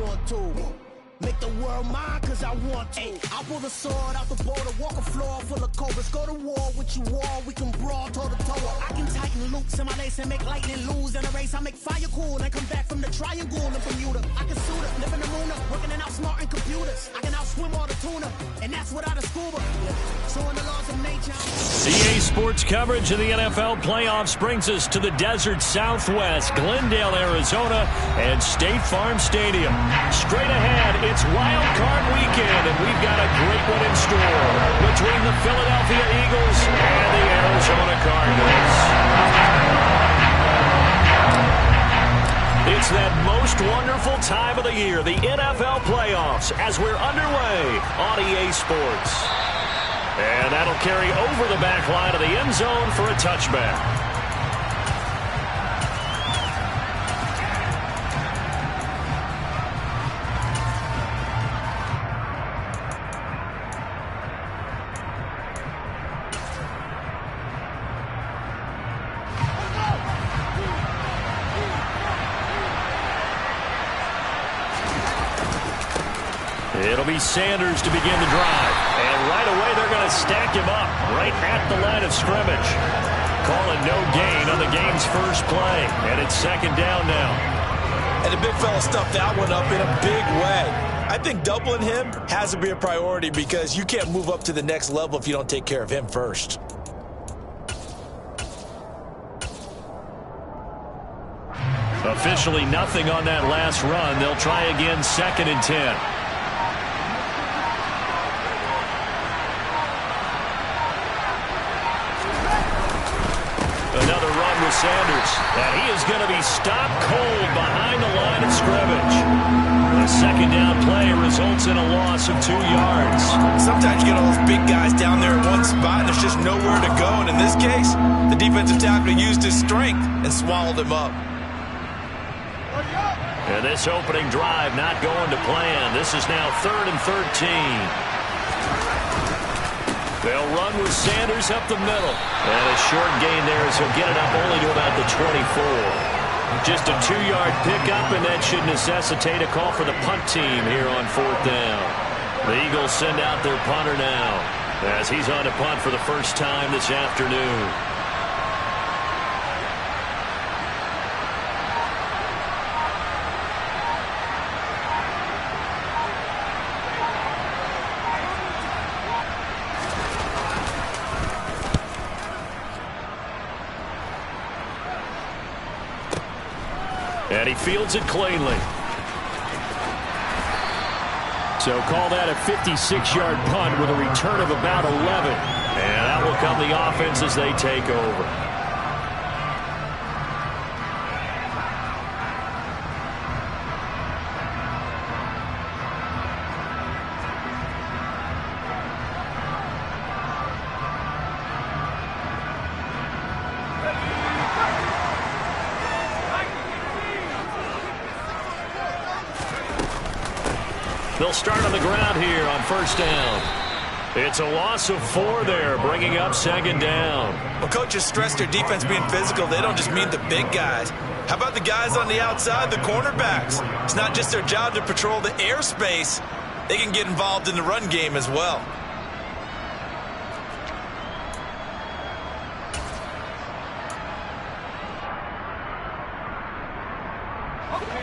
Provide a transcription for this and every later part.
want to. Make the world mine cause I want to. I'll pull the sword out the border, walk a floor full of cobras. Go to war with you all, we can brawl toe to toe. I can tighten loops in my lace and make lightning lose in a race. I make fire cool and come back from the triangle in Bermuda. I can suit up, live in the moon up, working and outsmarting computers. I can outswim all the tuna, and that's without a scuba. So in the laws of nature. EA Sports coverage of the NFL playoffs brings us to the desert Southwest, Glendale, Arizona, and State Farm Stadium. Straight ahead, it's Wild Card Weekend, and we've got a great one in store between the Philadelphia Eagles and the Arizona Cardinals. It's that most wonderful time of the year, the NFL playoffs, as we're underway on EA Sports. And that'll carry over the back line of the end zone for a touchback. It'll be Sanders to begin the drive. And right away, they're going to stack him up right at the line of scrimmage. Calling no gain on the game's first play. And it's second down now. And the big fella stuffed that one up in a big way. I think doubling him has to be a priority because you can't move up to the next level if you don't take care of him first. Officially nothing on that last run. They'll try again, 2nd and 10. Another run with Sanders. And he is going to be stopped cold behind the line of scrimmage. The second down play results in a loss of 2 yards. Sometimes you get all those big guys down there in one spot and there's just nowhere to go. And in this case, the defensive tackle used his strength and swallowed him up. And this opening drive not going to plan. This is now 3rd and 13. They'll run with Sanders up the middle. And a short gain there as he'll get it up only to about the 24. Just a 2-yard pickup, and that should necessitate a call for the punt team here on 4th down. The Eagles send out their punter now as he's on to punt for the first time this afternoon. And he fields it cleanly. So call that a 56-yard punt with a return of about 11. And that will come the offense as they take over. They'll start on the ground here on 1st down. It's a loss of 4 there, bringing up 2nd down. Well, coaches stress their defense being physical. They don't just mean the big guys. How about the guys on the outside, the cornerbacks? It's not just their job to patrol the airspace. They can get involved in the run game as well.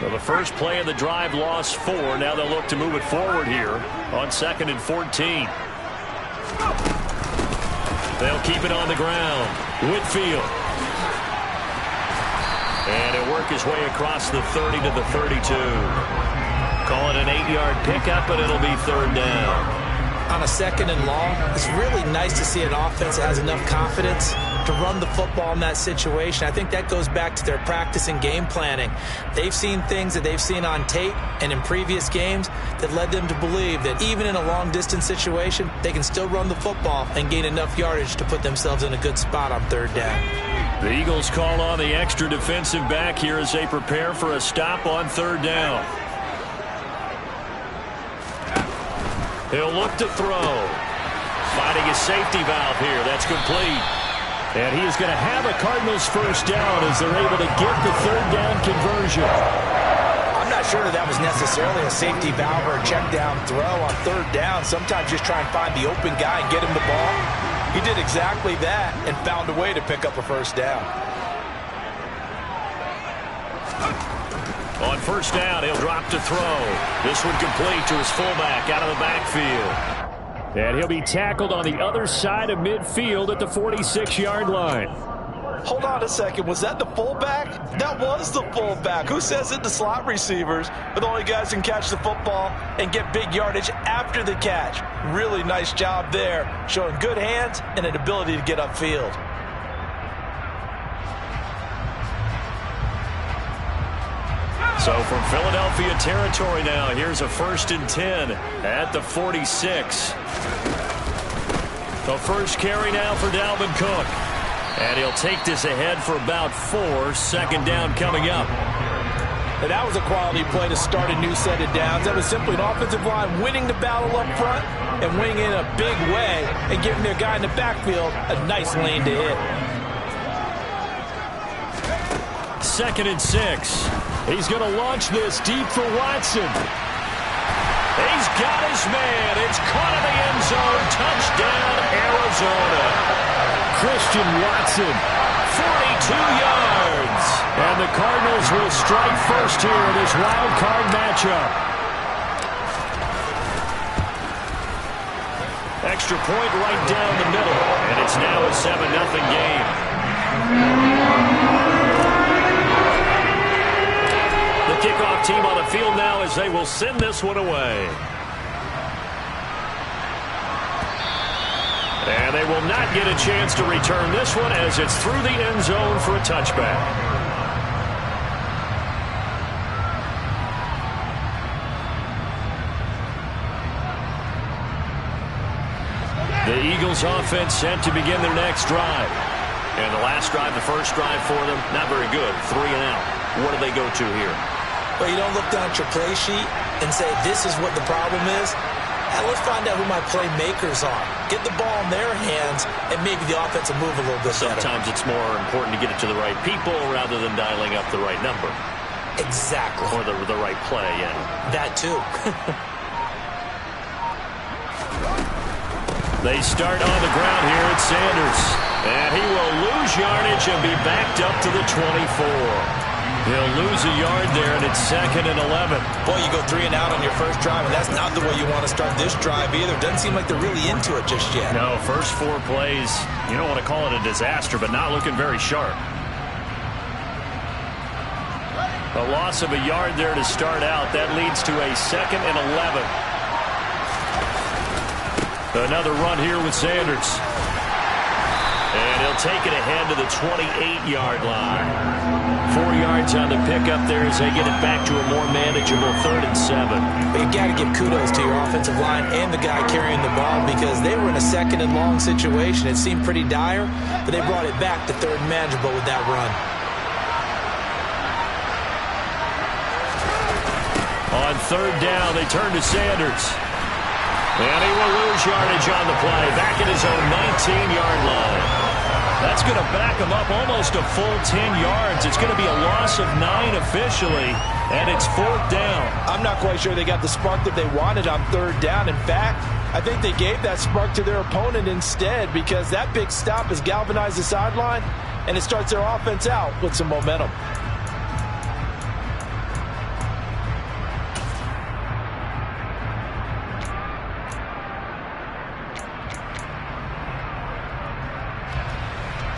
Well, the first play of the drive lost 4. Now they'll look to move it forward here on 2nd and 14. They'll keep it on the ground. Whitfield. And he'll work his way across the 30 to the 32. Call it an 8-yard pickup, but it'll be 3rd down. On a 2nd and long, it's really nice to see an offense that has enough confidence to run the football in that situation. I think that goes back to their practice and game planning. They've seen things that they've seen on tape and in previous games that led them to believe that even in a long-distance situation, they can still run the football and gain enough yardage to put themselves in a good spot on 3rd down. The Eagles call on the extra defensive back here as they prepare for a stop on 3rd down. He'll look to throw. Finding his safety valve here. That's complete. And he is going to have a Cardinals first down as they're able to get the 3rd down conversion. I'm not not sure that was necessarily a safety valve or a check down throw on third down. Sometimes just try and find the open guy and get him the ball. He did exactly that and found a way to pick up a first down. On first down, he'll drop to throw. This one complete to his fullback out of the backfield. And he'll be tackled on the other side of midfield at the 46-yard line. Hold on a second. Was that the fullback? That was the fullback. Who says it? The slot receivers are the only guys who can catch the football and get big yardage after the catch. Really nice job there, showing good hands and an ability to get upfield. So from Philadelphia territory now, here's a 1st and 10 at the 46. The first carry now for Dalvin Cook. And he'll take this ahead for about 4. Second down coming up. And that was a quality play to start a new set of downs. That was simply an offensive line winning the battle up front and winning in a big way and giving their guy in the backfield a nice lane to hit. 2nd and 6. He's going to launch this deep for Watson. He's got his man. It's caught in the end zone. Touchdown, Arizona. Christian Watson, 42 yards. And the Cardinals will strike first here in this wild card matchup. Extra point right down the middle. And it's now a 7-0 game. The kickoff team on the field now as they will send this one away. And they will not get a chance to return this one as it's through the end zone for a touchback. The Eagles offense set to begin their next drive. And the last drive, the first drive for them, not very good. 3 and out. What do they go to here? Well, you don't look down at your play sheet and say, this is what the problem is. And let's find out who my playmakers are. Get the ball in their hands and maybe the offense will move a little bit better. Sometimes it's more important to get it to the right people rather than dialing up the right number. Exactly. Or the right play, yeah. That too. They start on the ground here at Sanders. And he will lose yardage and be backed up to the 24. He'll lose a yard there, and it's 2nd and 11. Boy, you go 3 and out on your first drive, and that's not the way you want to start this drive either. Doesn't seem like they're really into it just yet. No, first 4 plays, you don't want to call it a disaster, but not looking very sharp. A loss of a yard there to start out. That leads to a 2nd and 11. Another run here with Sanders. And he'll take it ahead to the 28-yard line. 4 yards on the pickup there as they get it back to a more manageable 3rd and 7. But you got to give kudos to your offensive line and the guy carrying the ball because they were in a 2nd and long situation. It seemed pretty dire, but they brought it back to 3rd and manageable with that run. On 3rd down, they turn to Sanders. And he will lose yardage on the play. Back at his own 19-yard line. That's going to back him up almost a full 10 yards. It's going to be a loss of 9 officially, and it's 4th down. I'm not quite sure they got the spark that they wanted on 3rd down. In fact, I think they gave that spark to their opponent instead because that big stop has galvanized the sideline, and it starts their offense out with some momentum.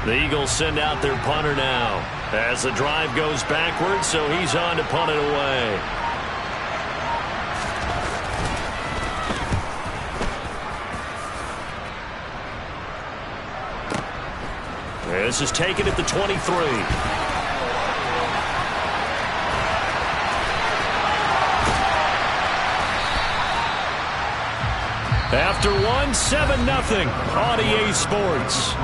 The Eagles send out their punter now as the drive goes backwards, so he's on to punt it away. This is taken at the 23. After 1, 7-0 on EA Sports.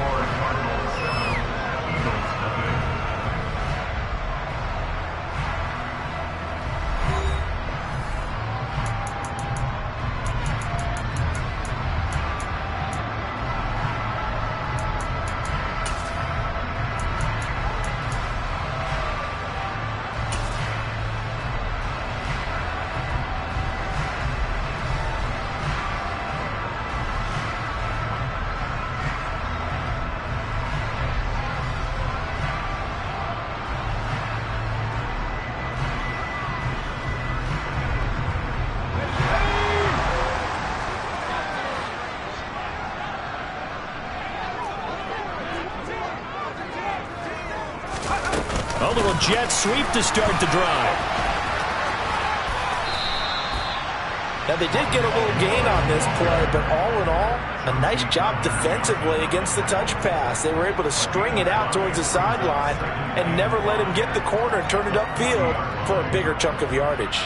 jet sweep to start the drive. Now, they did get a little gain on this play, but all in all, a nice job defensively against the touch pass. They were able to string it out towards the sideline and never let him get the corner and turn it upfield for a bigger chunk of yardage.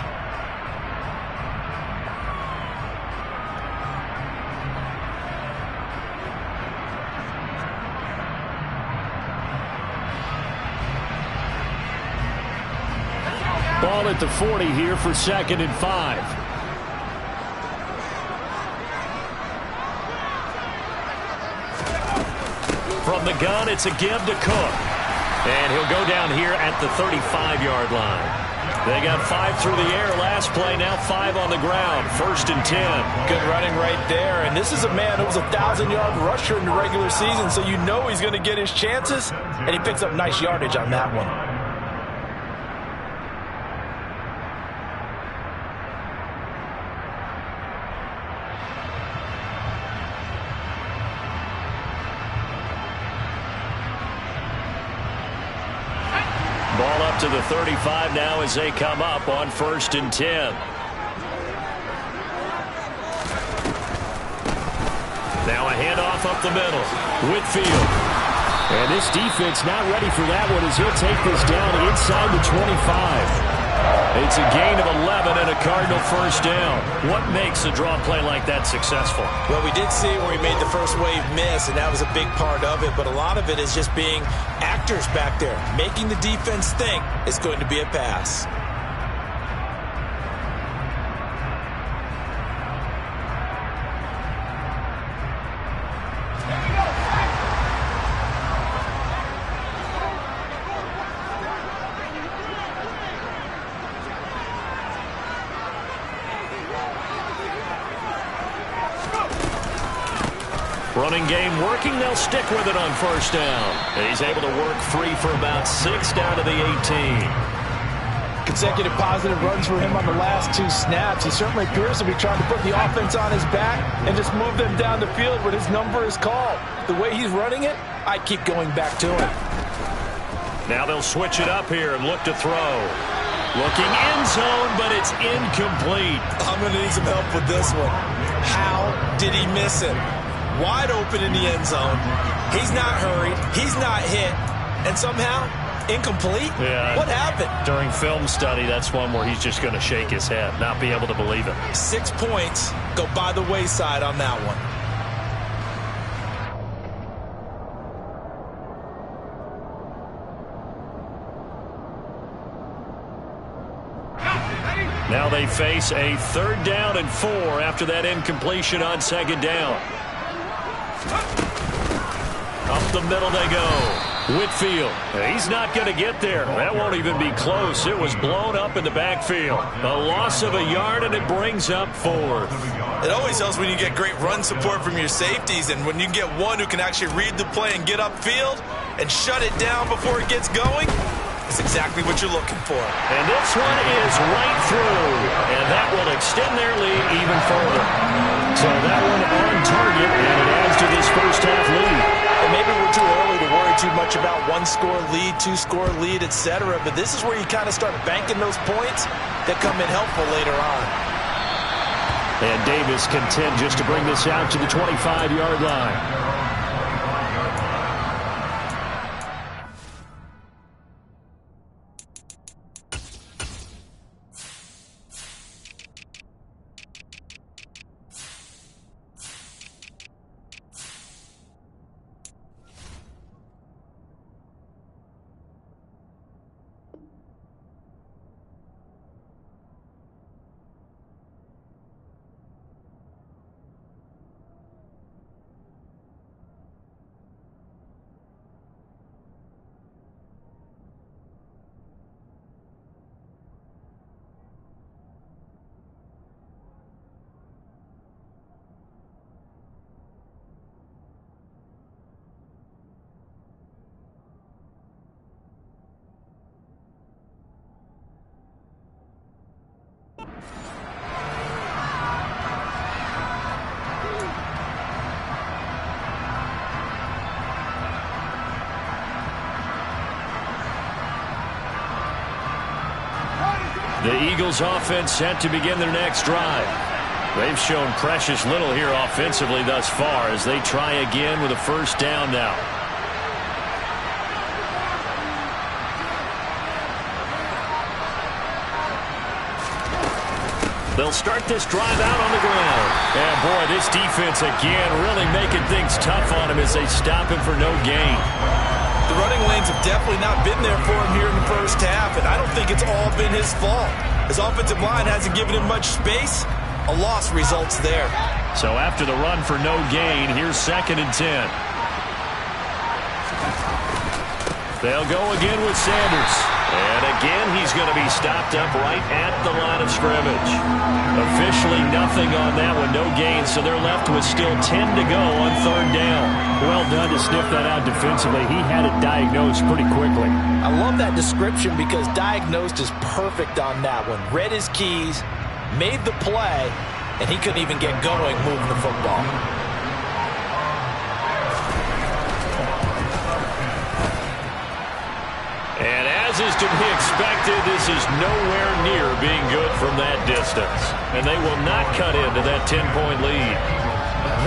Ball at the 40 here for 2nd and 5. From the gun, it's a give to Cook. And he'll go down here at the 35-yard line. They got 5 through the air last play, now 5 on the ground. 1st and 10. Good running right there. And this is a man who was a 1,000-yard rusher in the regular season, so you know he's going to get his chances. And he picks up nice yardage on that one. Ball up to the 35 now as they come up on 1st and 10. Now a handoff up the middle. Whitfield. And this defense not ready for that one as he'll take this down inside the 25. It's a gain of 11 and a Cardinal 1st down. What makes a draw play like that successful? Well, we did see where he made the first wave miss, and that was a big part of it. But a lot of it is just being actors back there, making the defense think it's going to be a pass. Running game working. They'll stick with it on 1st down. He's able to work free for about 6 down to the 18. Consecutive positive runs for him on the last 2 snaps. He certainly appears to be trying to put the offense on his back and just move them down the field when his number is called. The way he's running it, I keep going back to him. Now they'll switch it up here and look to throw. Looking end zone, but it's incomplete. I'm going to need some help with this one. How did he miss it? Wide open in the end zone. He's not hurried. He's not hit. And somehow, incomplete? Yeah. What happened? During film study, that's one where he's just going to shake his head, not be able to believe it. 6 points go by the wayside on that one. Now they face a 3rd down and 4 after that incompletion on 2nd down. Up the middle they go. Whitfield. He's not going to get there. That won't even be close. It was blown up in the backfield. A loss of a yard, and it brings up 4th. It always helps when you get great run support from your safeties, and when you get one who can actually read the play and get upfield and shut it down before it gets going. It's exactly what you're looking for. And this one is right through, and that will extend their lead even further. So that one on target, and it adds to this first half lead. And maybe we're too early to worry too much about 1-score lead, 2-score lead, etc. But this is where you kind of start banking those points that come in helpful later on. And Davis content just to bring this out to the 25-yard line. The Eagles offense set to begin their next drive. They've shown precious little here offensively thus far as they try again with a first down now. They'll start this drive out on the ground. And boy, this defense again really making things tough on him as they stop him for no gain. The running lanes have definitely not been there for him here in the first half, and I don't think it's all been his fault. His offensive line hasn't given him much space. A loss results there. So after the run for no gain, here's 2nd and 10. They'll go again with Sanders. And again, he's going to be stopped up right at the line of scrimmage. Officially nothing on that one, no gain, so they're left with still 10 to go on 3rd down. Well done to sniff that out defensively. He had it diagnosed pretty quickly. I love that description because diagnosed is perfect on that one. Read his keys, made the play, and he couldn't even get going moving the football. And as is to be expected, this is nowhere near being good from that distance. And they will not cut into that 10-point lead.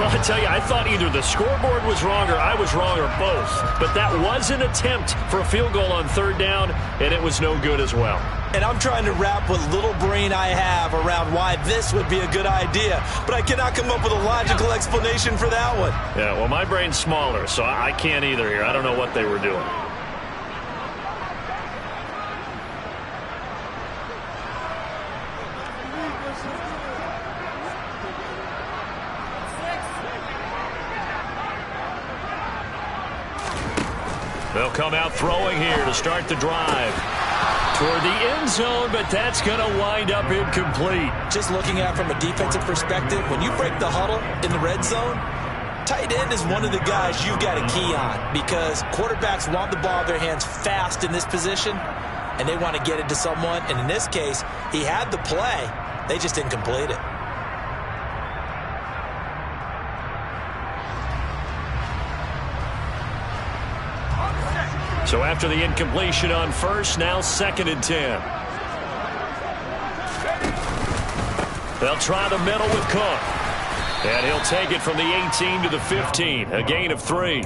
Well, I tell you, I thought either the scoreboard was wrong or I was wrong or both. But that was an attempt for a field goal on 3rd down, and it was no good as well. And I'm trying to wrap what little brain I have around why this would be a good idea. But I cannot come up with a logical explanation for that one. Yeah, well, my brain's smaller, so I can't either here. I don't know what they were doing. They'll come out throwing here to start the drive. Toward the end zone, but that's going to wind up incomplete. Just looking at it from a defensive perspective, when you break the huddle in the red zone, tight end is one of the guys you've got a key on because quarterbacks want the ball in their hands fast in this position, and they want to get it to someone. And in this case, he had the play. They just didn't complete it. So after the incompletion on first, now 2nd and 10. They'll try the middle with Cook. And he'll take it from the 18 to the 15, a gain of 3.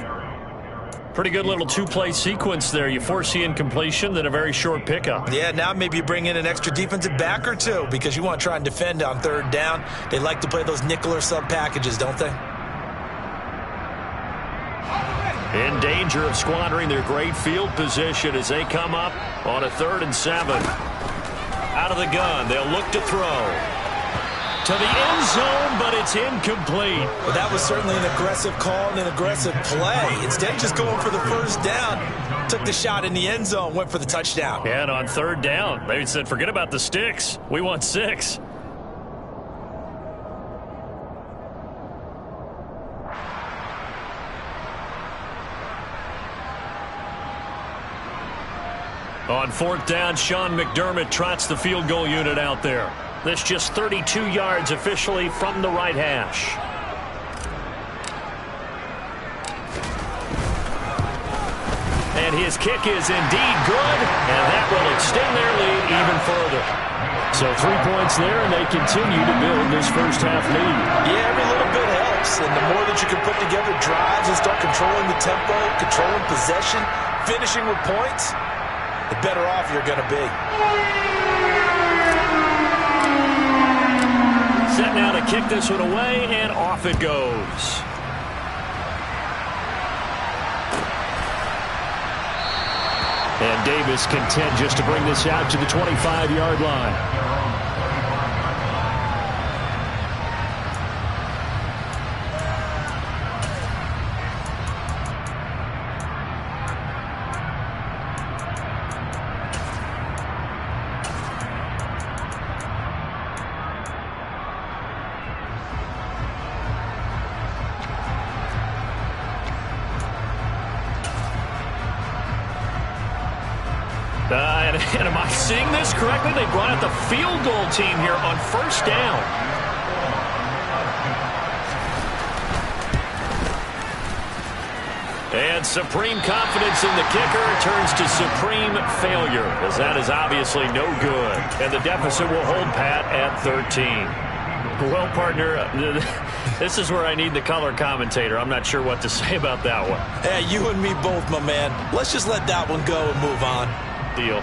Pretty good little two-play sequence there. You force the incompletion, then a very short pickup. Yeah, now maybe you bring in an extra defensive back or two because you want to try and defend on 3rd down. They like to play those nickel or sub packages, don't they? In danger of squandering their great field position as they come up on a 3rd and 7. Out of the gun, they'll look to throw. To the end zone, but it's incomplete. Well, that was certainly an aggressive call and an aggressive play. Instead of just going for the first down, took the shot in the end zone, went for the touchdown. And on 3rd down, they said, forget about the sticks. We want 6. On 4th down, Sean McDermott trots the field goal unit out there. This just 32 yards officially from the right hash. And his kick is indeed good, and that will extend their lead even further. So 3 points there, and they continue to build this first half lead. Yeah, every little bit helps, and the more that you can put together drives and start controlling the tempo, controlling possession, finishing with points, the better off you're going to be. Set now to kick this one away, and off it goes. And Davis content just to bring this out to the 25-yard line. And am I seeing this correctly? They brought out the field goal team here on first down. And supreme confidence in the kicker turns to supreme failure, as that is obviously no good. And the deficit will hold pat at 13. Well, partner, this is where I need the color commentator. I'm not sure what to say about that one. Hey, you and me both, my man. Let's just let that one go and move on. Deal.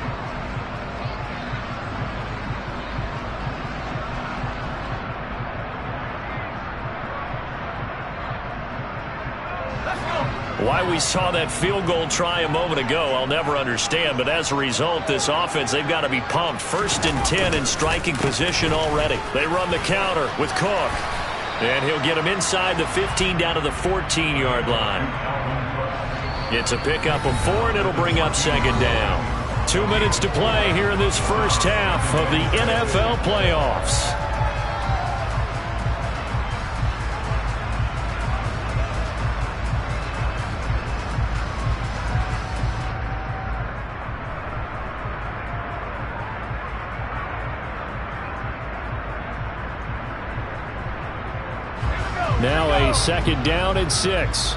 Why we saw that field goal try a moment ago, I'll never understand. But as a result, this offense, they've got to be pumped. 1st and 10 in striking position already. They run the counter with Cook. And he'll get him inside the 15 down to the 14-yard line. It's a pickup of 4, and it'll bring up 2nd down. 2 minutes to play here in this first half of the NFL playoffs. Now a 2nd down and 6.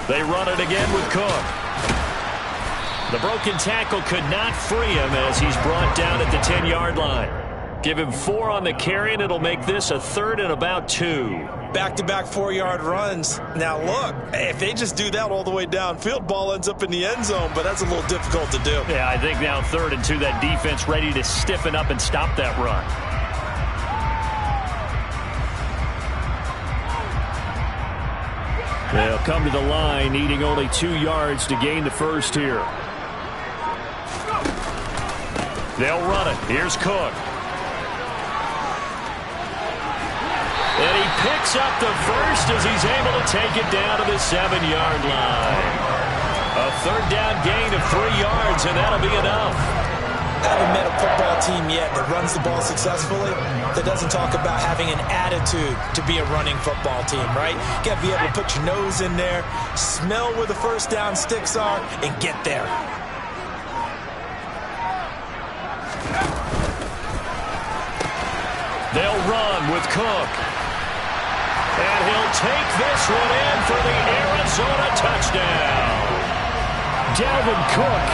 They run it again with Cook. The broken tackle could not free him as he's brought down at the 10-yard line. Give him 4 on the carry, and it'll make this a 3rd and about 2. Back-to-back 4-yard runs. Now, look, if they just do that all the way downfield, ball ends up in the end zone, but that's a little difficult to do. Yeah, I think now 3rd and 2, that defense ready to stiffen up and stop that run. They'll come to the line, needing only 2 yards to gain the first here. They'll run it. Here's Cook. And he picks up the first as he's able to take it down to the 7-yard line. A 3rd down gain of 3 yards, and that'll be enough. I haven't met a football team yet that runs the ball successfully that doesn't talk about having an attitude to be a running football team, right? You got to be able to put your nose in there, smell where the first down sticks are, and get there. They'll run with Cook. And he'll take this one in for the Arizona touchdown. Dalvin Cook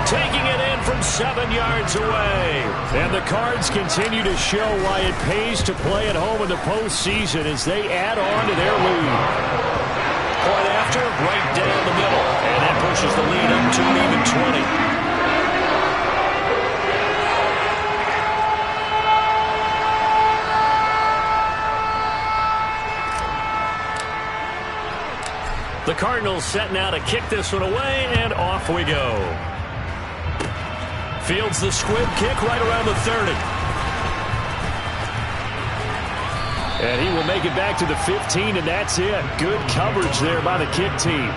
taking it in from 7 yards away. And the Cards continue to show why it pays to play at home in the postseason as they add on to their lead. Point after, right down the middle. And that pushes the lead up to an even 20. The Cardinals setting out to kick this one away, and off we go. Fields the squib kick right around the 30. And he will make it back to the 15, and that's it. Good coverage there by the kick team.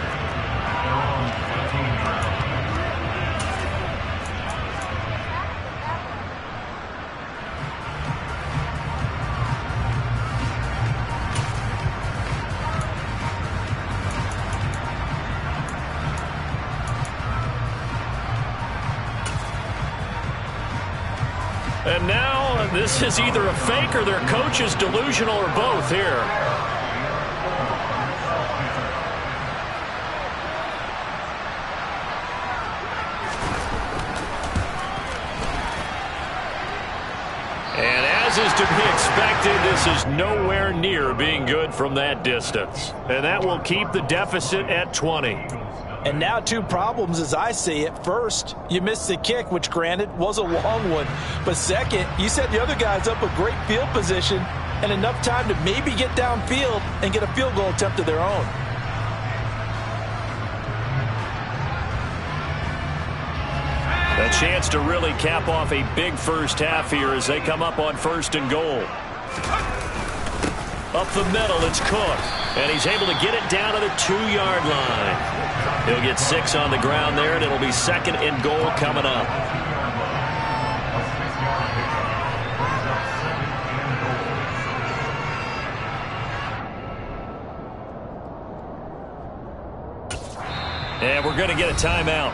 And now this is either a fake or their coach is delusional or both here. And as is to be expected, this is nowhere near being good from that distance. And that will keep the deficit at 20. And now 2 problems as I see it. First, you missed the kick, which granted was a long one. But second, you set the other guys up with great field position and enough time to maybe get downfield and get a field goal attempt of their own. A chance to really cap off a big first half here as they come up on 1st and goal. Up the middle, it's Cook. And he's able to get it down to the 2-yard line. He'll get 6 on the ground there, and it'll be 2nd and goal coming up. And we're going to get a timeout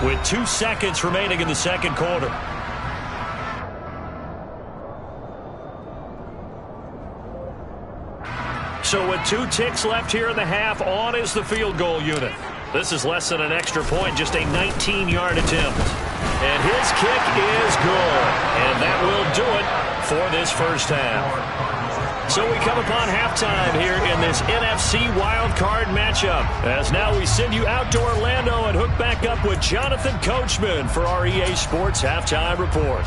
with 2 seconds remaining in the second quarter. So with 2 ticks left here in the half, on is the field goal unit. This is less than an extra point, just a 19-yard attempt. And his kick is good. And that will do it for this first half. So we come upon halftime here in this NFC wildcard matchup. As now we send you out to Orlando and hook back up with Jonathan Coachman for our EA Sports Halftime Report.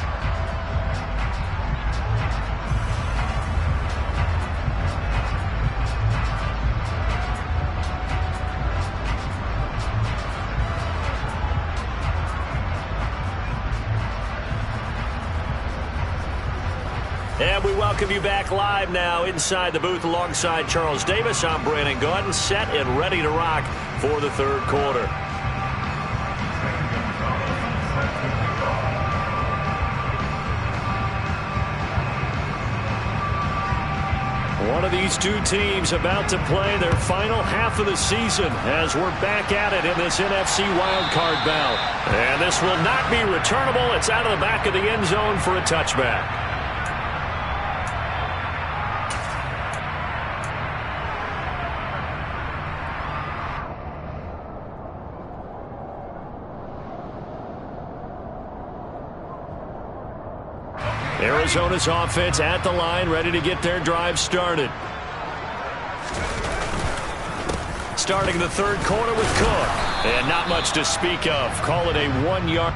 And we welcome you back live now inside the booth alongside Charles Davis. I'm Brandon Gaudin, set and ready to rock for the third quarter. One of these two teams about to play their final half of the season as we're back at it in this NFC wildcard bout. And this will not be returnable. It's out of the back of the end zone for a touchback. Arizona's offense at the line, ready to get their drive started. Starting the third quarter with Cook. And not much to speak of. Call it a 1-yard.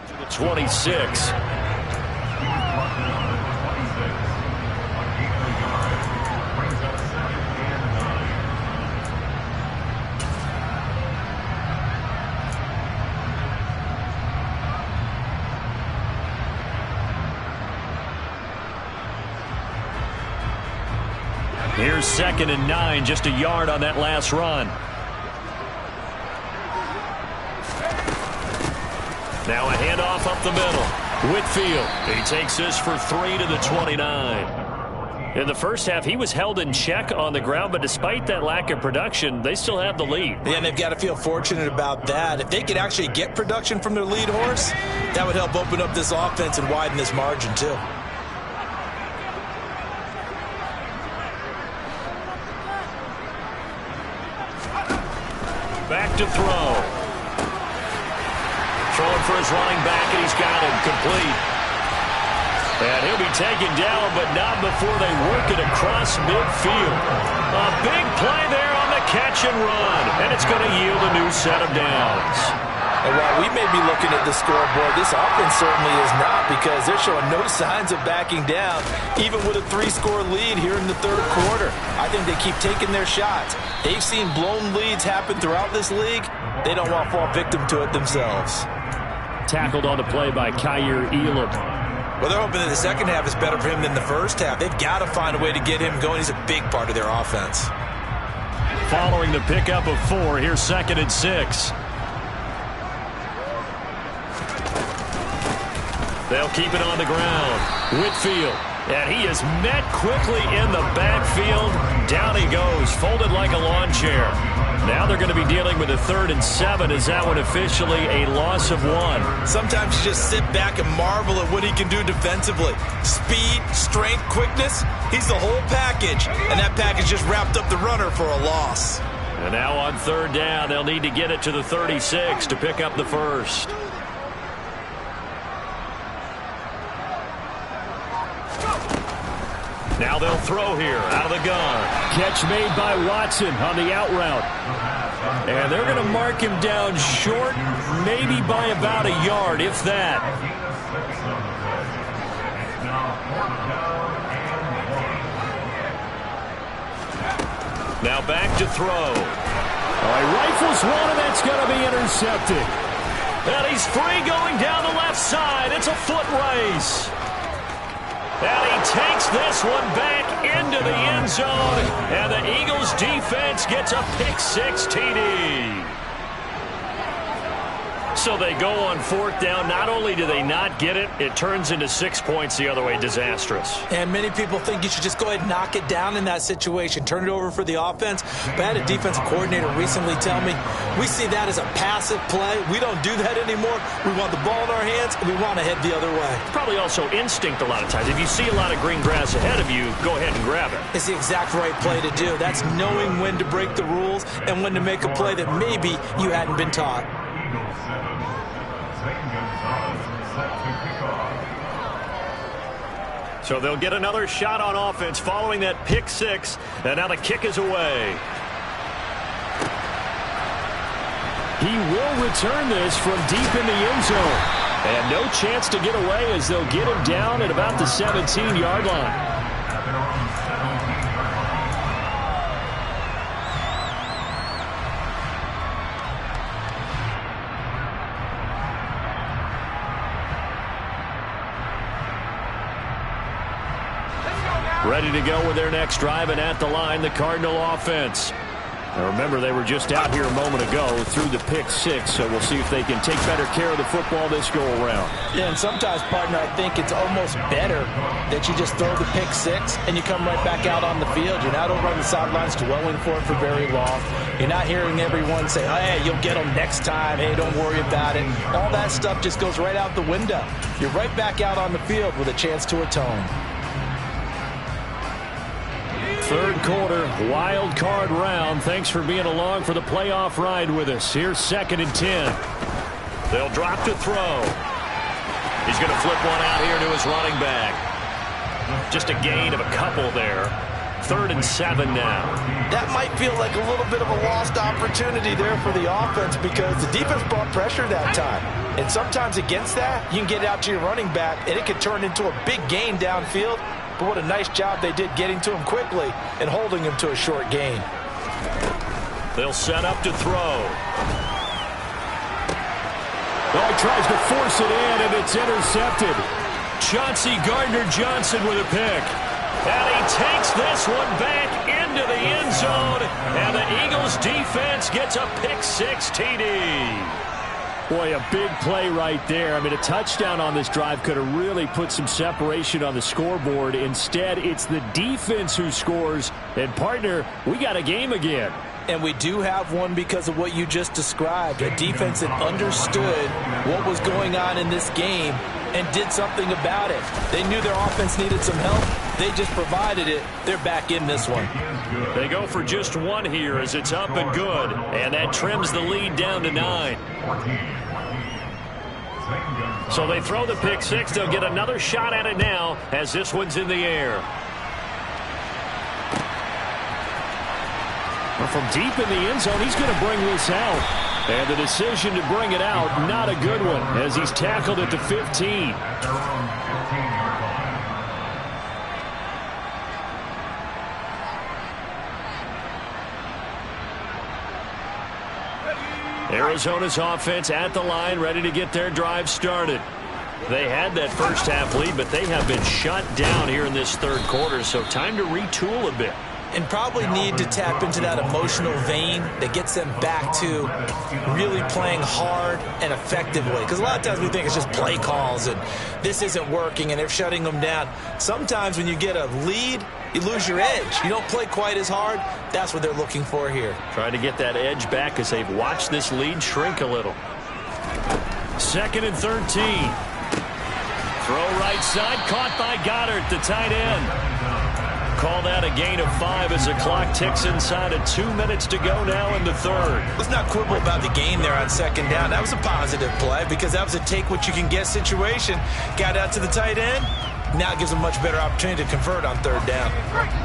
To the 26. Here's 2nd and 9, just a yard on that last run. Now a handoff up the middle. Whitfield, he takes this for 3 to the 29. In the first half, he was held in check on the ground, but despite that lack of production, they still have the lead. Yeah, and they've got to feel fortunate about that. If they could actually get production from their lead horse, that would help open up this offense and widen this margin, too. Back to throw. Throwing for his running back, and he's got him complete. And he'll be taken down, but not before they work it across midfield. A big play there on the catch and run, and it's going to yield a new set of downs. And while we may be looking at the scoreboard, this offense certainly is not, because they're showing no signs of backing down, even with a 3-score lead here in the third quarter. I think they keep taking their shots. They've seen blown leads happen throughout this league. They don't want to fall victim to it themselves. Tackled on the play by Kaiir Elam. Well, they're hoping that the second half is better for him than the first half. They've got to find a way to get him going. He's a big part of their offense. Following the pickup of 4, here's 2nd and 6. They'll keep it on the ground. Whitfield, and he is met quickly in the backfield. Down he goes, folded like a lawn chair. Now they're going to be dealing with a 3rd and 7. Is that one officially a loss of 1? Sometimes you just sit back and marvel at what he can do defensively. Speed, strength, quickness, he's the whole package. And that package just wrapped up the runner for a loss. And now on 3rd down, they'll need to get it to the 36 to pick up the first. Now they'll throw here out of the gun. Catch made by Watson on the out route. And they're going to mark him down short, maybe by about a yard, if that. Now back to throw. All right, rifles one, and that's going to be intercepted. And he's free going down the left side. It's a foot race. And he takes takes this one back into the end zone, and the Eagles defense gets a pick-6 TD. So they go on 4th down. Not only do they not get it, it turns into 6 points the other way. Disastrous. And many people think you should just go ahead and knock it down in that situation. Turn it over for the offense. But I had a defensive coordinator recently tell me, we see that as a passive play. We don't do that anymore. We want the ball in our hands, and we want to head the other way. Probably also instinct a lot of times. If you see a lot of green grass ahead of you, go ahead and grab it. It's the exact right play to do. That's knowing when to break the rules and when to make a play that maybe you hadn't been taught. So they'll get another shot on offense following that pick-6, and now the kick is away. He will return this from deep in the end zone. And no chance to get away as they'll get him down at about the 17-yard line. Ready to go with their next drive, and at the line, the Cardinal offense. Now remember, they were just out here a moment ago through the pick-6, so we'll see if they can take better care of the football this go-around. Yeah, and sometimes, partner, I think it's almost better that you just throw the pick-6 and you come right back out on the field. You're not over on the sidelines dwelling for it for very long. You're not hearing everyone say, oh, hey, you'll get them next time. Hey, don't worry about it. All that stuff just goes right out the window. You're right back out on the field with a chance to atone. Third quarter, wild card round. Thanks for being along for the playoff ride with us. Here's 2nd and 10. They'll drop to throw. He's going to flip one out here to his running back. Just a gain of a couple there. 3rd and 7 now. That might feel like a little bit of a lost opportunity there for the offense because the defense brought pressure that time. And sometimes against that, you can get out to your running back, and it can turn into a big gain downfield. But what a nice job they did getting to him quickly and holding him to a short gain. They'll set up to throw. Oh, he tries to force it in, and it's intercepted. Chauncey Gardner-Johnson with a pick. And he takes this one back into the end zone. And the Eagles defense gets a pick-6 TD. Boy, a big play right there. I mean, a touchdown on this drive could have really put some separation on the scoreboard. Instead, it's the defense who scores. And, partner, we got a game again. And we do have one because of what you just described. A defense that understood what was going on in this game and did something about it. They knew their offense needed some help. They just provided it. They're back in this one. They go for just one here as it's up and good. And that trims the lead down to 9. So they throw the pick-6. They'll get another shot at it now as this one's in the air. Well, from deep in the end zone, he's going to bring this out. And the decision to bring it out, not a good one, as he's tackled at the 15. Arizona's offense at the line, ready to get their drive started. They had that first half lead, but they have been shut down here in this third quarter, so time to retool a bit. And probably need to tap into that emotional vein that gets them back to really playing hard and effectively. Because a lot of times we think it's just play calls and this isn't working and they're shutting them down. Sometimes when you get a lead, you lose your edge. You don't play quite as hard. That's what they're looking for here. Trying to get that edge back as they've watched this lead shrink a little. 2nd and 13. Throw right side, caught by Goddard, the tight end. Call that a gain of 5 as the clock ticks inside of 2 minutes to go now in the third. Let's not quibble about the gain there on 2nd down. That was a positive play because that was a take-what-you-can-get situation. Got out to the tight end. Now it gives them a much better opportunity to convert on 3rd down.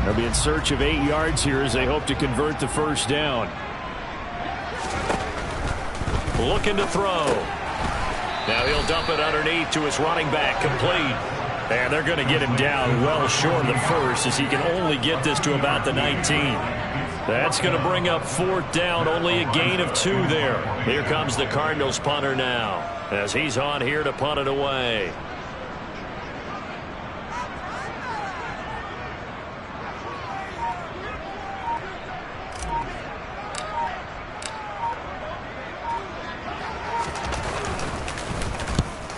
They'll be in search of 8 yards here as they hope to convert the first down. Looking to throw. Now he'll dump it underneath to his running back, complete. And they're going to get him down well short of the first as he can only get this to about the 19. That's going to bring up 4th down, only a gain of 2 there. Here comes the Cardinals punter now as he's on here to punt it away.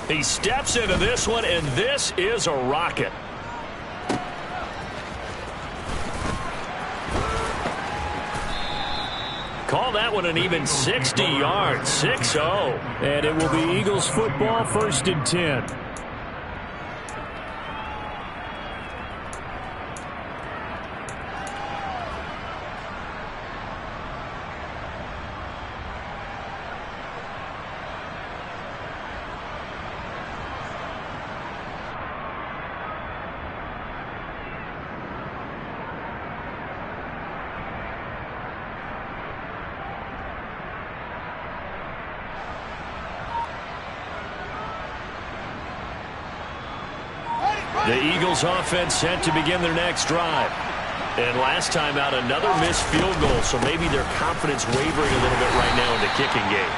He steps into this one, and this is a rocket. Call that one an even 60 yards, 6-0. And it will be Eagles football, 1st and 10. The Eagles offense set to begin their next drive. And last time out, another missed field goal, so maybe their confidence wavering a little bit right now in the kicking game.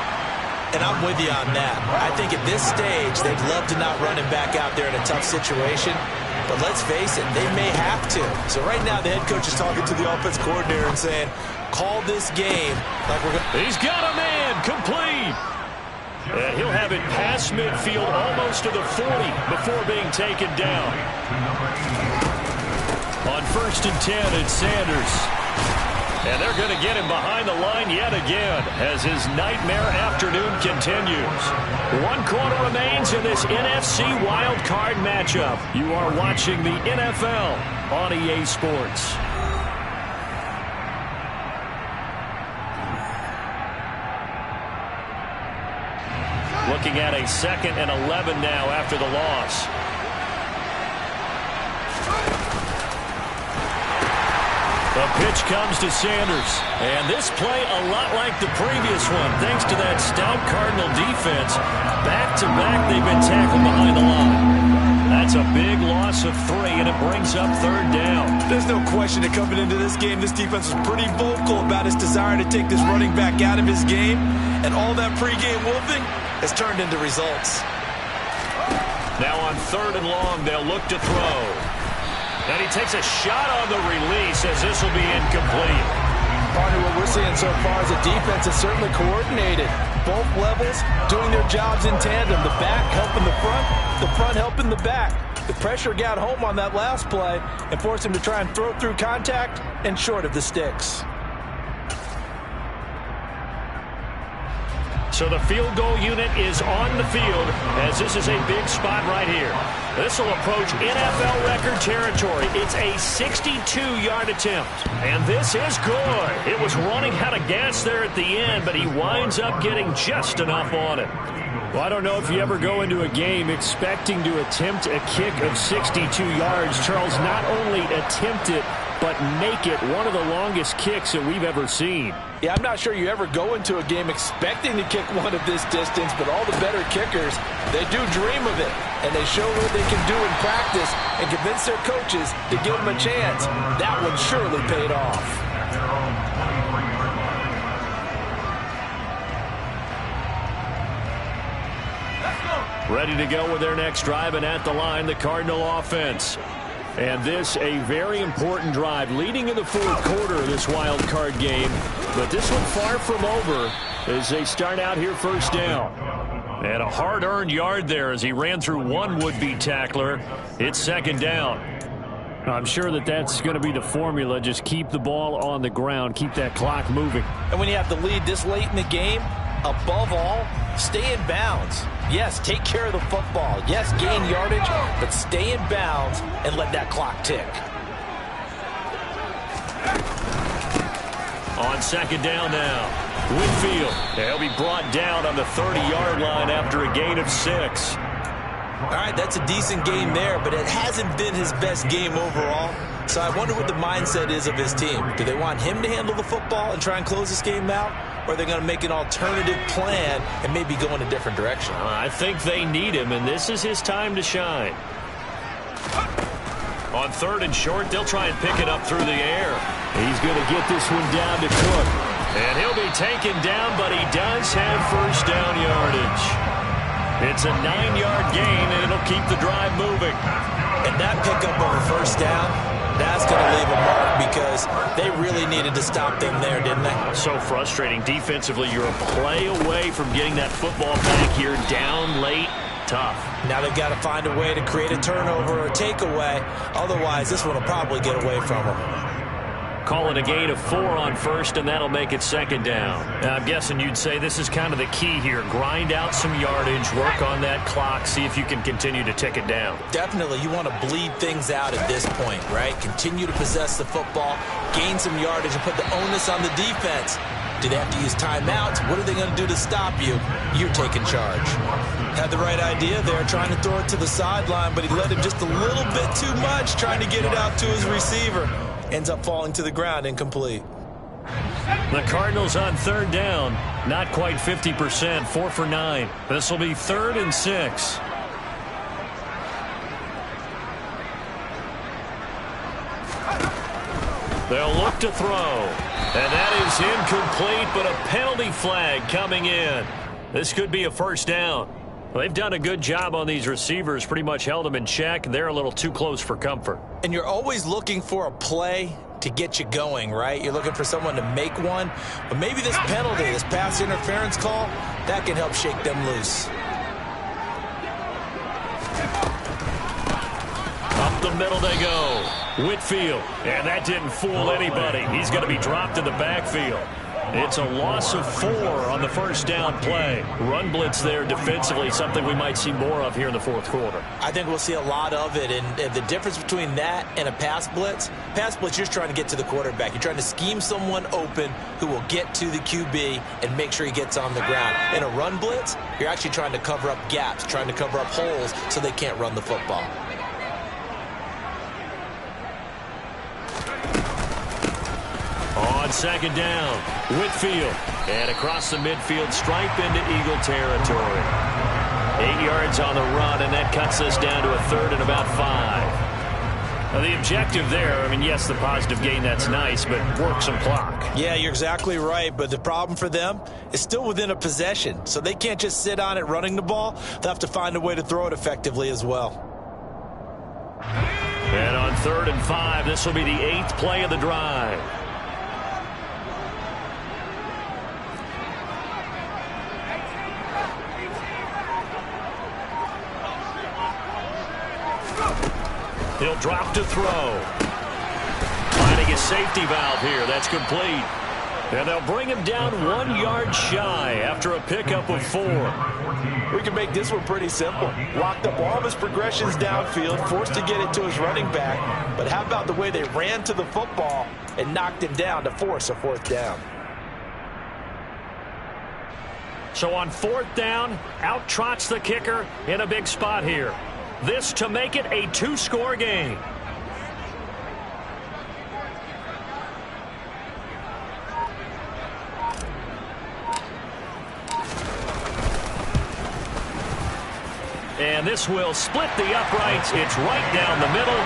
And I'm with you on that. I think at this stage, they'd love to not run him back out there in a tough situation. But let's face it, they may have to. So right now, the head coach is talking to the offense coordinator and saying, call this game like we're going to. He's got a man, complete. And he'll have it past midfield almost to the 40 before being taken down. On 1st and 10, it's Sanders. And they're going to get him behind the line yet again as his nightmare afternoon continues. 1 quarter remains in this NFC Wild Card matchup. You are watching the NFL on EA Sports. Looking at a 2nd and 11 now after the loss. The pitch comes to Sanders. And this play a lot like the previous one. Thanks to that stout Cardinal defense. Back-to-back, they've been tackled behind the line. That's a big loss of 3, and it brings up 3rd down. There's no question that coming into this game, this defense was pretty vocal about his desire to take this running back out of his game. And all that pregame wolfing has turned into results. Now on 3rd and long, they'll look to throw. And he takes a shot on the release as this will be incomplete. Partner, what we're seeing so far is the defense is certainly coordinated. Both levels doing their jobs in tandem. The back helping the front helping the back. The pressure got home on that last play and forced him to try and throw through contact and short of the sticks. So the field goal unit is on the field as this is a big spot right here. This will approach NFL record territory. It's a 62-yard attempt. And this is good. It was running out of gas there at the end, but he winds up getting just enough on it. Well, I don't know if you ever go into a game expecting to attempt a kick of 62 yards. Charles, not only attempt it, but make it one of the longest kicks that we've ever seen. Yeah, I'm not sure you ever go into a game expecting to kick one of this distance, but all the better kickers, they do dream of it. And they show what they can do in practice and convince their coaches to give them a chance. That one surely paid off. Ready to go with their next drive, and at the line, the Cardinal offense. And this, a very important drive, leading in the 4th quarter of this wild card game. But this one far from over as they start out here 1st down. And a hard-earned yard there as he ran through one would-be tackler. It's 2nd down. I'm sure that that's going to be the formula. Just keep the ball on the ground. Keep that clock moving. And when you have the lead this late in the game, above all, stay in bounds. Yes, take care of the football. Yes, gain yardage, but stay in bounds and let that clock tick. On 2nd down now, Whitfield. He'll be brought down on the 30-yard line after a gain of 6. All right, that's a decent game there, but it hasn't been his best game overall. So I wonder what the mindset is of his team. Do they want him to handle the football and try and close this game out? Or are they going to make an alternative plan and maybe go in a different direction? I think they need him, and this is his time to shine. On 3rd and short, they'll try and pick it up through the air. He's going to get this one down to Cook. And he'll be taken down, but he does have 1st down yardage. It's a 9-yard gain, and it'll keep the drive moving. And that pickup of a 1st down, that's going to leave a mark because they really needed to stop them there, didn't they? So frustrating. Defensively, you're a play away from getting that football back here down late. tough. Now they've got to find a way to create a turnover or takeaway. Otherwise, this one will probably get away from them. Call it a gain of 4 on first, and that'll make it second down. Now, I'm guessing you'd say this is kind of the key here. Grind out some yardage, work on that clock, see if you can continue to tick it down. Definitely, you want to bleed things out at this point, right? Continue to possess the football, gain some yardage, and put the onus on the defense. Do they have to use timeouts? What are they going to do to stop you? You're taking charge. Had the right idea there, trying to throw it to the sideline, but he let him just a little bit too much, trying to get it out to his receiver. Ends up falling to the ground, incomplete. The Cardinals on third down. Not quite 50%, 4 for 9. This will be 3rd and 6. They'll look to throw. And that is incomplete, but a penalty flag coming in. This could be a first down. They've done a good job on these receivers, pretty much held them in check. They're a little too close for comfort. And you're always looking for a play to get you going, right? You're looking for someone to make one. But maybe this penalty, this pass interference call, that can help shake them loose. Up the middle they go. Whitfield. And that didn't fool anybody. He's going to be dropped in the backfield. It's a loss of 4 on the first down play. Run blitz there defensively, something we might see more of here in the fourth quarter. I think we'll see a lot of it, and the difference between that and a pass blitz, you're just trying to get to the quarterback. You're trying to scheme someone open who will get to the QB and make sure he gets on the ground. In a run blitz, you're actually trying to cover up gaps, trying to cover up holes so they can't run the football. On second down, Whitfield. And across the midfield stripe into Eagle territory. 8 yards on the run, and that cuts us down to a 3rd and about 5. Now, the objective there, I mean, yes, the positive gain, that's nice, but work some clock. Yeah, you're exactly right, but the problem for them is still within a possession, so they can't just sit on it running the ball. They'll have to find a way to throw it effectively as well. And on 3rd and 5, this will be the 8th play of the drive. He'll drop to throw. Finding a safety valve here. That's complete. And they'll bring him down 1 yard shy after a pickup of 4. We can make this one pretty simple. Locked up all of his progressions downfield, forced to get it to his running back. But how about the way they ran to the football and knocked him down to force a 4th down? So on 4th down, out trots the kicker in a big spot here. This to make it a 2-score game. And this will split the uprights. It's right down the middle.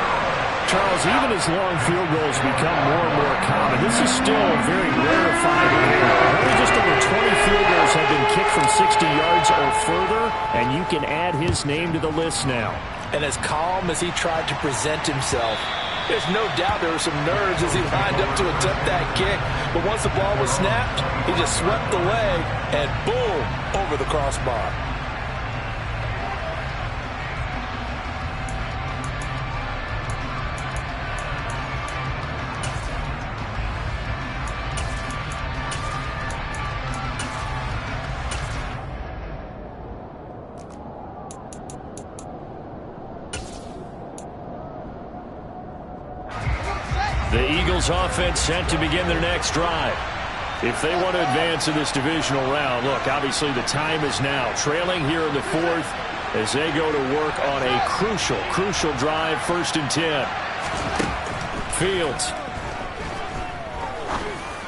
Charles, even as long field goals become more and more common, this is still a very rarefied area. Only just over 20 field goals have been kicked from 60 yards or further, and you can add his name to the list now. And as calm as he tried to present himself, there's no doubt there were some nerves as he lined up to attempt that kick. But once the ball was snapped, he just swept the leg and boom, over the crossbar. The Eagles offense set to begin their next drive. If they want to advance in this divisional round, look, obviously the time is now. Trailing here in the 4th as they go to work on a crucial drive, 1st and 10. Fields.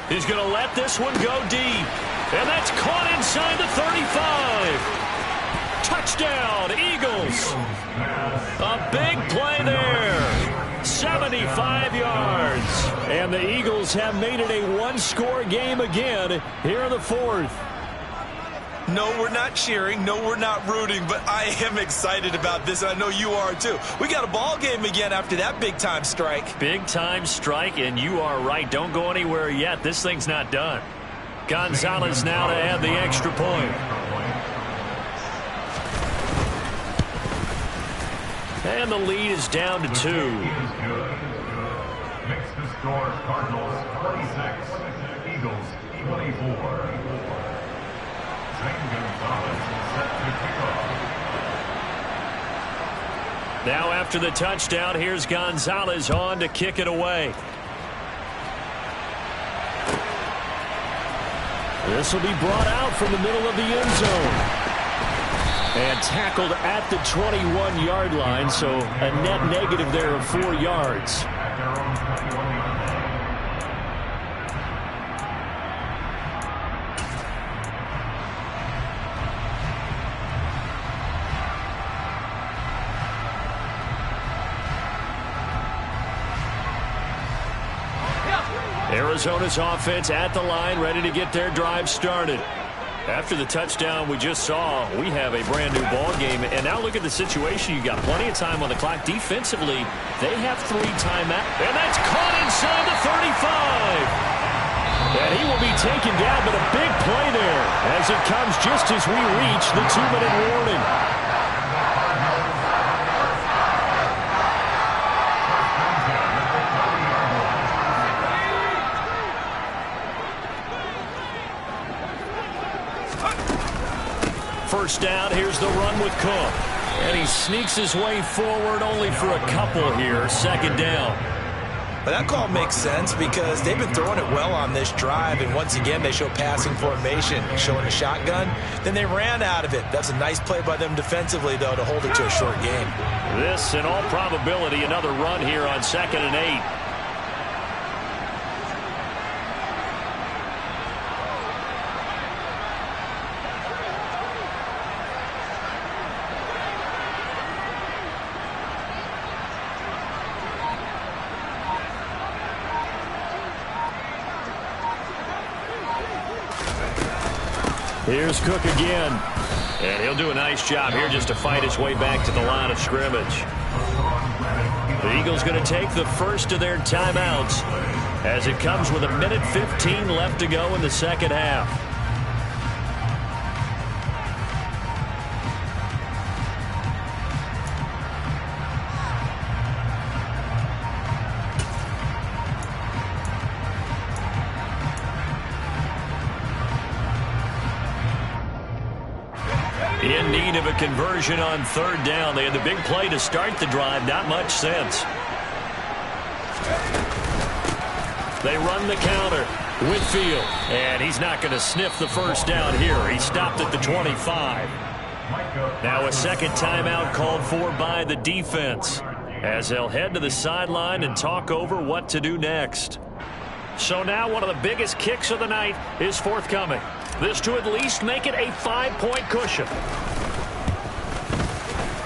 He's going to let this one go deep. And that's caught inside the 35. Touchdown, Eagles. A big play there. 75 yards. And the Eagles have made it a 1-score game again here in the 4th. No, we're not cheering. No, we're not rooting. But I am excited about this. I know you are too. We got a ball game again after that big-time strike. Big-time strike, and you are right. Don't go anywhere yet. This thing's not done. Gonzalez now to add the extra point. And the lead is down to 2. Makes the score Cardinals 26, Eagles 24. Zane Gonzalez set to kick off. Now after the touchdown, here's Gonzalez on to kick it away. This will be brought out from the middle of the end zone. And tackled at the 21-yard line, so a net negative there of 4 yards. Arizona's offense at the line, ready to get their drive started. After the touchdown we just saw, we have a brand new ball game. And now look at the situation. You got plenty of time on the clock. Defensively, they have 3 timeouts. And that's caught inside the 35. And he will be taken down, but a big play there as it comes just as we reach the 2-minute warning. First down, here's the run with Cook. And he sneaks his way forward only for a couple here. Second down. But that call makes sense because they've been throwing it well on this drive, and once again they show passing formation, showing a shotgun. Then they ran out of it. That's a nice play by them defensively, though, to hold it to a short game. This, in all probability, another run here on 2nd and 8. Here's Cook again. And he'll do a nice job here just to fight his way back to the line of scrimmage. The Eagles going to take the first of their timeouts as it comes with 1:15 left to go in the second half. In need of a conversion on 3rd down. They had the big play to start the drive. Not much sense. They run the counter. Whitfield. And he's not going to sniff the first down here. He stopped at the 25. Now a second timeout called for by the defense as they'll head to the sideline and talk over what to do next. So now one of the biggest kicks of the night is forthcoming. This to at least make it a 5-point cushion.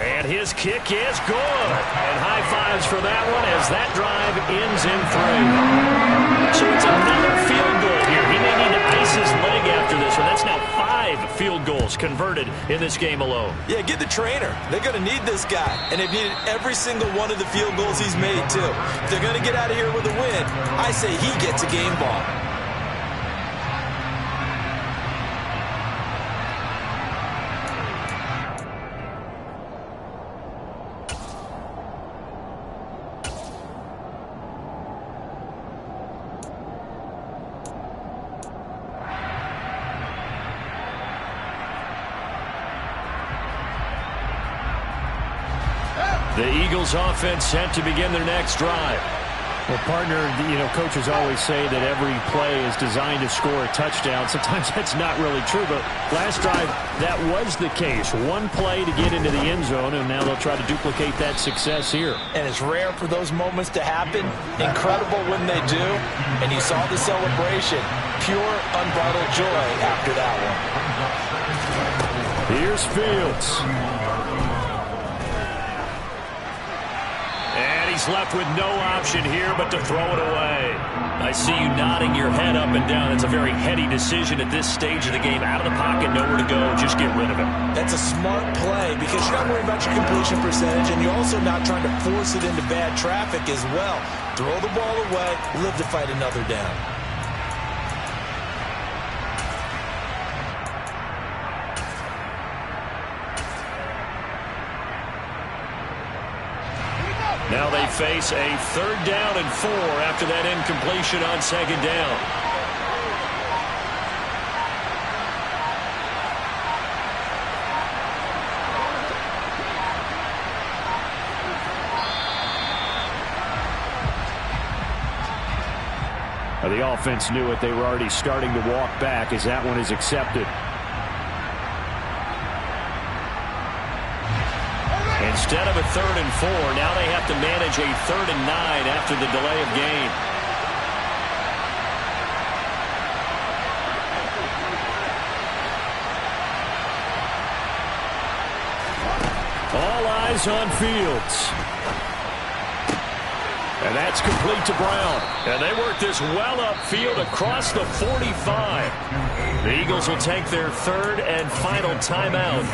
And his kick is good. And high fives for that one as that drive ends in 3. So it's another field goal here. He may need to ice his leg after this one. That's now 5 field goals converted in this game alone. Yeah, get the trainer. They're going to need this guy. And they've needed every single one of the field goals he's made, too. If they're going to get out of here with a win, I say he gets a game ball. The Eagles offense set to begin their next drive. Well, partner, coaches always say that every play is designed to score a touchdown. Sometimes that's not really true, but last drive, that was the case. One play to get into the end zone, and now they'll try to duplicate that success here. And it's rare for those moments to happen. Incredible when they do. And you saw the celebration. Pure, unbridled joy after that one. Here's Fields. And he's left with no option here but to throw it away. I see you nodding your head up and down. It's a very heady decision at this stage of the game. Out of the pocket, nowhere to go. Just get rid of it. That's a smart play because you're not worried about your completion percentage, and you're also not trying to force it into bad traffic as well. Throw the ball away, live to fight another down. Now they face a 3rd down and 4 after that incompletion on 2nd down. The offense knew it. They were already starting to walk back as that one is accepted. Instead of a 3rd and 4, now they have to manage a 3rd and 9 after the delay of game. All eyes on Fields. And that's complete to Brown. And they work this well upfield across the 45. The Eagles will take their 3rd and final timeout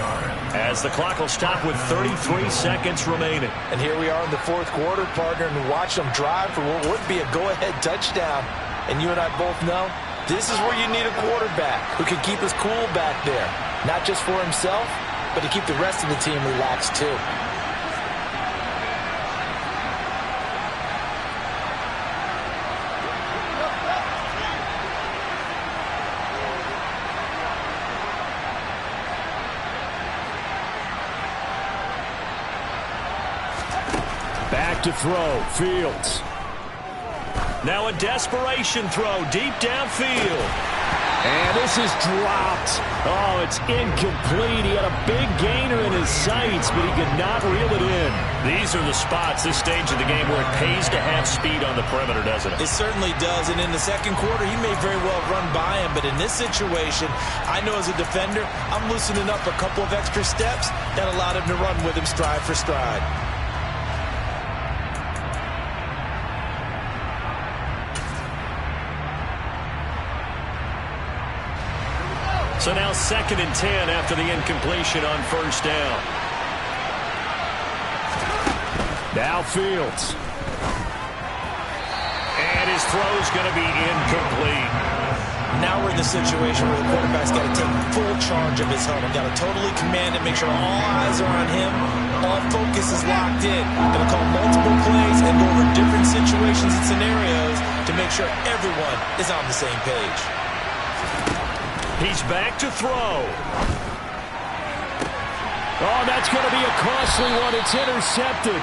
as the clock will stop with 33 seconds remaining. And here we are in the 4th quarter, partner, and watch them drive for what would be a go-ahead touchdown. And you and I both know this is where you need a quarterback who can keep his cool back there. Not just for himself, but to keep the rest of the team relaxed too. Back to throw, Fields. Now a desperation throw deep downfield. And this is dropped. Oh, it's incomplete. He had a big gainer in his sights, but he could not reel it in. These are the spots, this stage of the game, where it pays to have speed on the perimeter, doesn't it? It certainly does, and in the 2nd quarter, he may very well run by him, but in this situation, I know as a defender, I'm loosening up a couple of extra steps that allowed him to run with him stride for stride. So now 2nd and 10 after the incompletion on 1st down. Now Fields. And his throw's going to be incomplete. Now we're in the situation where the quarterback's got to take full charge of his helmet. Got to totally command it, make sure all eyes are on him. All focus is locked in. Going to call multiple plays and go over different situations and scenarios to make sure everyone is on the same page. He's back to throw. Oh, that's going to be a costly one. It's intercepted.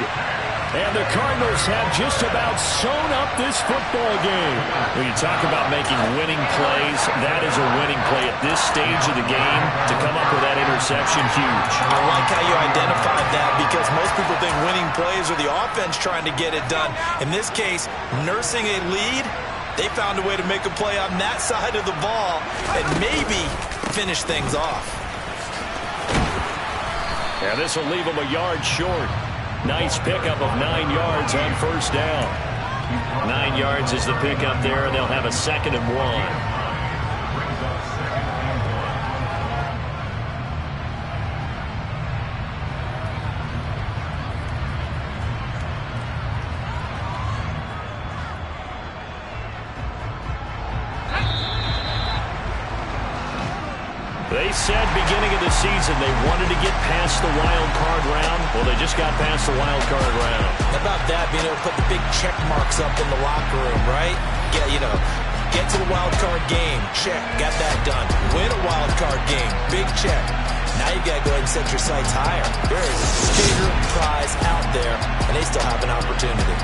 And the Cardinals have just about sewn up this football game. When you talk about making winning plays, that is a winning play at this stage of the game. To come up with that interception, huge. I like how you identified that because most people think winning plays are the offense trying to get it done. In this case, nursing a lead, they found a way to make a play on that side of the ball and maybe finish things off. Yeah, this will leave them a yard short. Nice pickup of 9 yards on 1st down. 9 yards is the pickup there, and they'll have a 2nd and 1. They said beginning of the season they wanted to get past the wild card round. Well, they just got past the wild card round. How about that, being able to put the big check marks up in the locker room, right? Yeah, get to the wild card game. Check, got that done. Win a wild card game. Big check. Now you got to go ahead and set your sights higher. There is a bigger prize out there, and they still have an opportunity.